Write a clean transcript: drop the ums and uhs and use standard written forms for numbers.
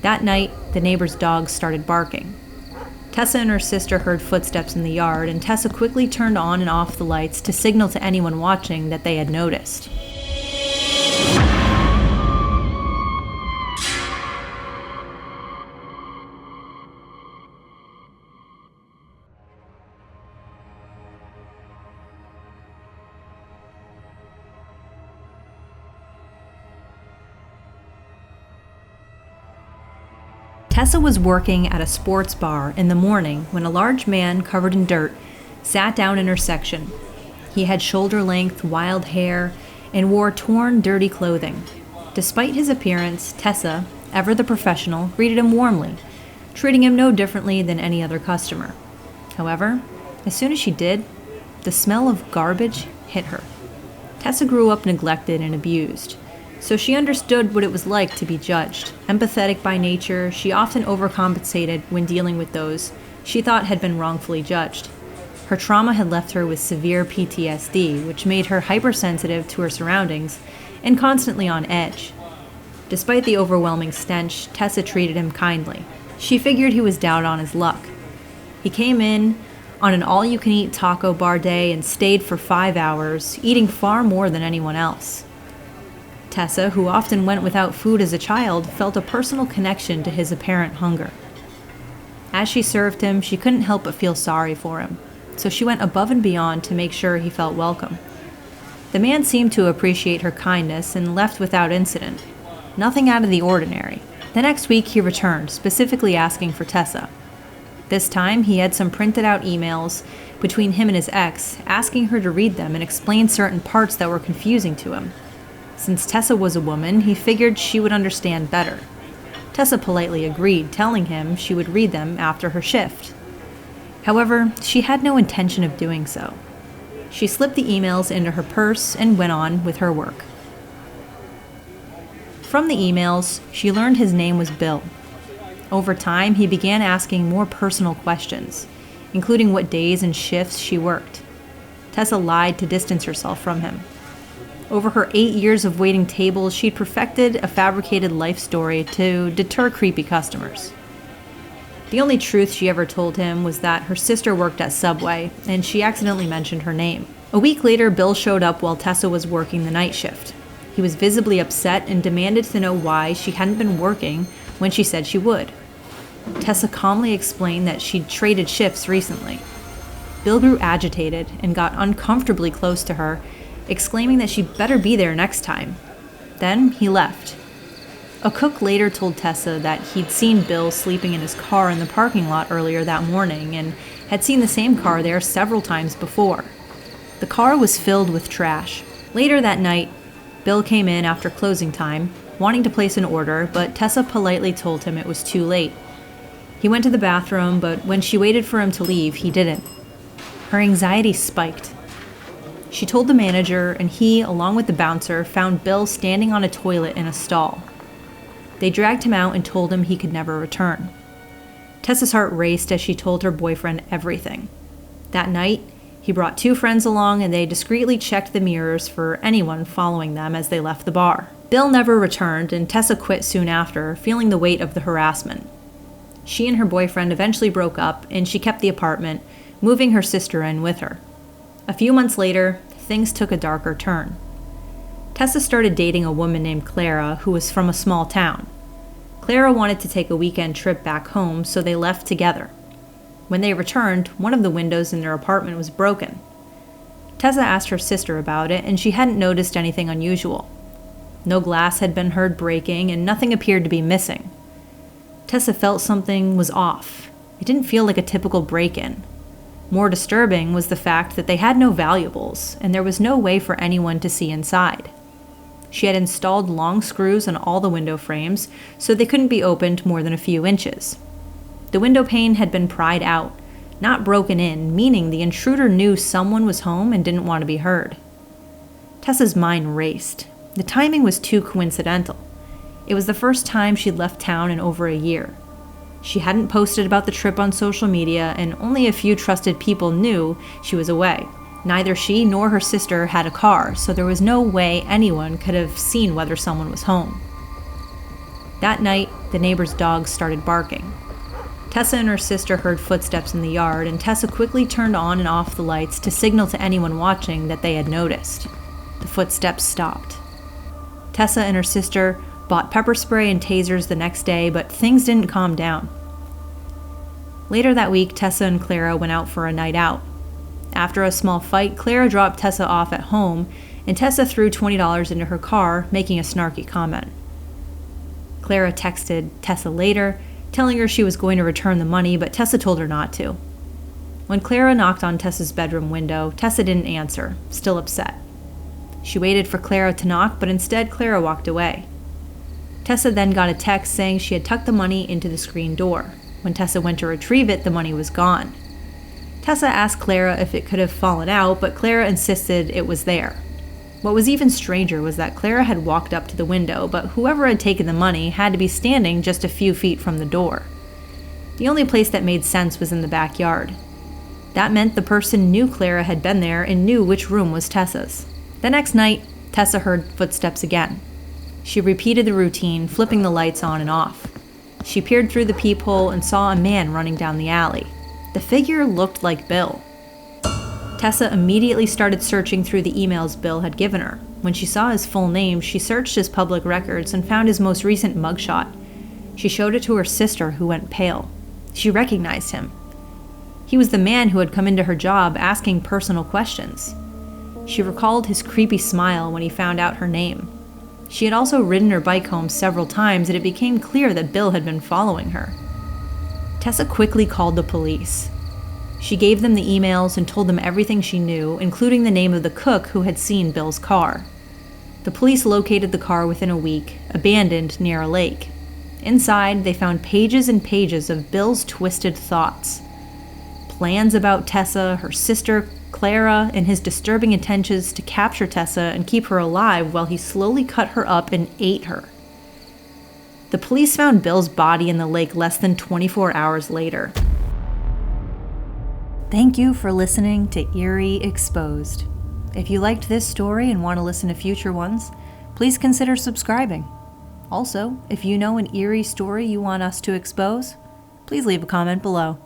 That night, the neighbor's dogs started barking. Tessa and her sister heard footsteps in the yard, and Tessa quickly turned on and off the lights to signal to anyone watching that they had noticed. Tessa was working at a sports bar in the morning when a large man covered in dirt sat down in her section. He had shoulder-length, wild hair and wore torn, dirty clothing. Despite his appearance, Tessa, ever the professional, greeted him warmly, treating him no differently than any other customer. However, as soon as she did, the smell of garbage hit her. Tessa grew up neglected and abused, so she understood what it was like to be judged. Empathetic by nature, she often overcompensated when dealing with those she thought had been wrongfully judged. Her trauma had left her with severe PTSD, which made her hypersensitive to her surroundings and constantly on edge. Despite the overwhelming stench, Tessa treated him kindly. She figured he was down on his luck. He came in on an all-you-can-eat taco bar day and stayed for 5 hours, eating far more than anyone else. Tessa, who often went without food as a child, felt a personal connection to his apparent hunger. As she served him, she couldn't help but feel sorry for him, so she went above and beyond to make sure he felt welcome. The man seemed to appreciate her kindness and left without incident. Nothing out of the ordinary. The next week he returned, specifically asking for Tessa. This time he had some printed out emails between him and his ex, asking her to read them and explain certain parts that were confusing to him. Since Tessa was a woman, he figured she would understand better. Tessa politely agreed, telling him she would read them after her shift. However, she had no intention of doing so. She slipped the emails into her purse and went on with her work. From the emails, she learned his name was Bill. Over time, he began asking more personal questions, including what days and shifts she worked. Tessa lied to distance herself from him. Over her 8 years of waiting tables, she'd perfected a fabricated life story to deter creepy customers. The only truth she ever told him was that her sister worked at Subway, and she accidentally mentioned her name. A week later, Bill showed up while Tessa was working the night shift. He was visibly upset and demanded to know why she hadn't been working when she said she would. Tessa calmly explained that she'd traded shifts recently. Bill grew agitated and got uncomfortably close to her, exclaiming that she'd better be there next time. Then he left. A cook later told Tessa that he'd seen Bill sleeping in his car in the parking lot earlier that morning and had seen the same car there several times before. The car was filled with trash. Later that night, Bill came in after closing time, wanting to place an order, but Tessa politely told him it was too late. He went to the bathroom, but when she waited for him to leave, he didn't. Her anxiety spiked. She told the manager, and he, along with the bouncer, found Bill standing on a toilet in a stall. They dragged him out and told him he could never return. Tessa's heart raced as she told her boyfriend everything. That night, he brought 2 friends along, and they discreetly checked the mirrors for anyone following them as they left the bar. Bill never returned, and Tessa quit soon after, feeling the weight of the harassment. She and her boyfriend eventually broke up, and she kept the apartment, moving her sister in with her. A few months later, things took a darker turn. Tessa started dating a woman named Clara who was from a small town. Clara wanted to take a weekend trip back home, so they left together. When they returned, one of the windows in their apartment was broken. Tessa asked her sister about it, and she hadn't noticed anything unusual. No glass had been heard breaking, and nothing appeared to be missing. Tessa felt something was off. It didn't feel like a typical break-in. More disturbing was the fact that they had no valuables, and there was no way for anyone to see inside. She had installed long screws on all the window frames, so they couldn't be opened more than a few inches. The window pane had been pried out, not broken in, meaning the intruder knew someone was home and didn't want to be heard. Tessa's mind raced. The timing was too coincidental. It was the first time she'd left town in over a year. She hadn't posted about the trip on social media, and only a few trusted people knew she was away. Neither she nor her sister had a car, so there was no way anyone could have seen whether someone was home. That night, the neighbor's dogs started barking. Tessa and her sister heard footsteps in the yard, and Tessa quickly turned on and off the lights to signal to anyone watching that they had noticed. The footsteps stopped. Tessa and her sister bought pepper spray and tasers the next day, but things didn't calm down. Later that week, Tessa and Clara went out for a night out. After a small fight, Clara dropped Tessa off at home, and Tessa threw $20 into her car, making a snarky comment. Clara texted Tessa later, telling her she was going to return the money, but Tessa told her not to. When Clara knocked on Tessa's bedroom window, Tessa didn't answer, still upset. She waited for Clara to knock, but instead Clara walked away. Tessa then got a text saying she had tucked the money into the screen door. When Tessa went to retrieve it, the money was gone. Tessa asked Clara if it could have fallen out, but Clara insisted it was there. What was even stranger was that Clara had walked up to the window, but whoever had taken the money had to be standing just a few feet from the door. The only place that made sense was in the backyard. That meant the person knew Clara had been there and knew which room was Tessa's. The next night, Tessa heard footsteps again. She repeated the routine, flipping the lights on and off. She peered through the peephole and saw a man running down the alley. The figure looked like Bill. Tessa immediately started searching through the emails Bill had given her. When she saw his full name, she searched his public records and found his most recent mugshot. She showed it to her sister, who went pale. She recognized him. He was the man who had come into her job asking personal questions. She recalled his creepy smile when he found out her name. She had also ridden her bike home several times, and it became clear that Bill had been following her. Tessa quickly called the police. She gave them the emails and told them everything she knew, including the name of the cook who had seen Bill's car. The police located the car within a week, abandoned near a lake. Inside, they found pages and pages of Bill's twisted thoughts. Plans about Tessa, her sister, Clara, and his disturbing intentions to capture Tessa and keep her alive while he slowly cut her up and ate her. The police found Bill's body in the lake less than 24 hours later. Thank you for listening to Eerie Exposed. If you liked this story and want to listen to future ones, please consider subscribing. Also, if you know an eerie story you want us to expose, please leave a comment below.